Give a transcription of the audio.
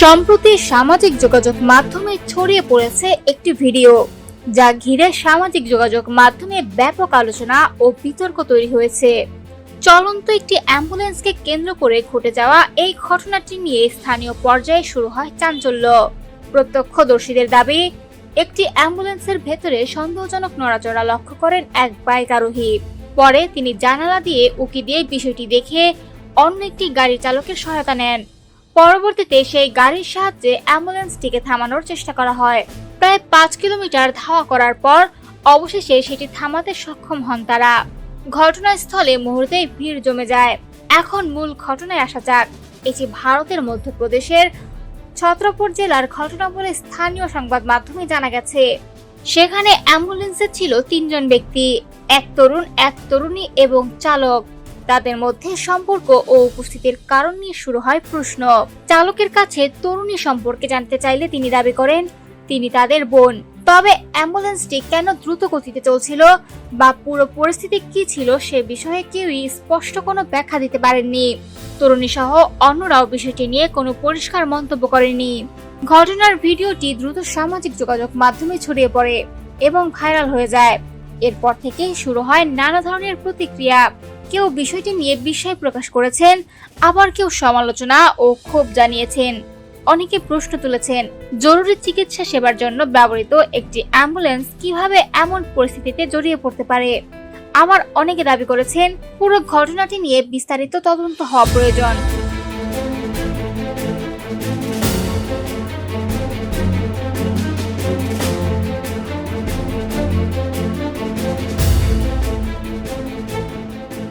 সম্প্রতি সামাজিক যোগাযোগ মাধ্যমে ছড়িয়ে পড়েছে একটি ভিডিও, যা ঘিরে সামাজিক যোগাযোগ মাধ্যমে ব্যাপক আলোচনা ও বিতর্ক তৈরি হয়েছে। চলন্ত একটি অ্যাম্বুলেন্সকে কেন্দ্র করে ঘটে যাওয়া এই ঘটনাটি নিয়ে স্থানীয় পর্যায়ে শুরু হয় চাঞ্চল্য। প্রত্যক্ষদর্শীদের দাবি, একটি অ্যাম্বুলেন্সের ভেতরে সন্দেহজনক নড়াচড়া লক্ষ্য করেন এক বাইক আরোহী। পরে তিনি জানালা দিয়ে উঁকি দিয়ে বিষয়টি দেখে অন্য একটি গাড়ি চালকের সহায়তা নেন। পরবর্তীতে সেই গাড়ির সাহায্যে অ্যাম্বুলেন্সটিকে থামানোর চেষ্টা করা হয়। প্রায় 5 কিলোমিটার ধাওয়া করার পর অবশেষে সেটি থামাতে সক্ষম হন তারা। ঘটনাস্থলে মুহূর্তেই ভিড় জমে যায়। এখন মূল ঘটনায় আসা যাক। এটি ভারতের মধ্যপ্রদেশের ছত্রপুর জেলার ঘটনা বলে স্থানীয় সংবাদ মাধ্যমে জানা গেছে। সেখানে অ্যাম্বুলেন্সে ছিল 3 জন ব্যক্তি, এক তরুণ, এক তরুণী এবং চালক। তাদের মধ্যে সম্পর্ক ও উপস্থিতির কারণ নিয়ে শুরু হয় প্রশ্ন। চালকের কাছে তরুণী সম্পর্কে জানতে চাইলে তিনি দাবি করেন তিনি তাদের বোন। তবে অ্যাম্বুলেন্সটি কেন দ্রুত গতিতে চলছিল বা পুরো পরিস্থিতি কি ছিল সে বিষয়ে কেউই স্পষ্ট কোনো ব্যাখ্যা দিতে পারেননি। তরুণী সহ অন্যরাও বিষয়টি নিয়ে কোনো পরিষ্কার মন্তব্য করেনি। ঘটনার ভিডিওটি দ্রুত সামাজিক যোগাযোগ মাধ্যমে ছড়িয়ে পড়ে এবং ভাইরাল হয়ে যায়। এরপর থেকেই শুরু হয় নানা ধরনের প্রতিক্রিয়া। কেউ বিষয়টি নিয়ে বিস্ময় প্রকাশ করেছেন, আবার কেউ সমালোচনা ও ক্ষোভ জানিয়েছেন। অনেকে প্রশ্ন তুলেছেন, জরুরি চিকিৎসা সেবার জন্য ব্যবহৃত একটি অ্যাম্বুলেন্স কিভাবে এমন পরিস্থিতিতে জড়িয়ে পড়তে পারে। আবার অনেকে দাবি করেছেন পুরো ঘটনাটি নিয়ে বিস্তারিত তদন্ত হওয়া প্রয়োজন।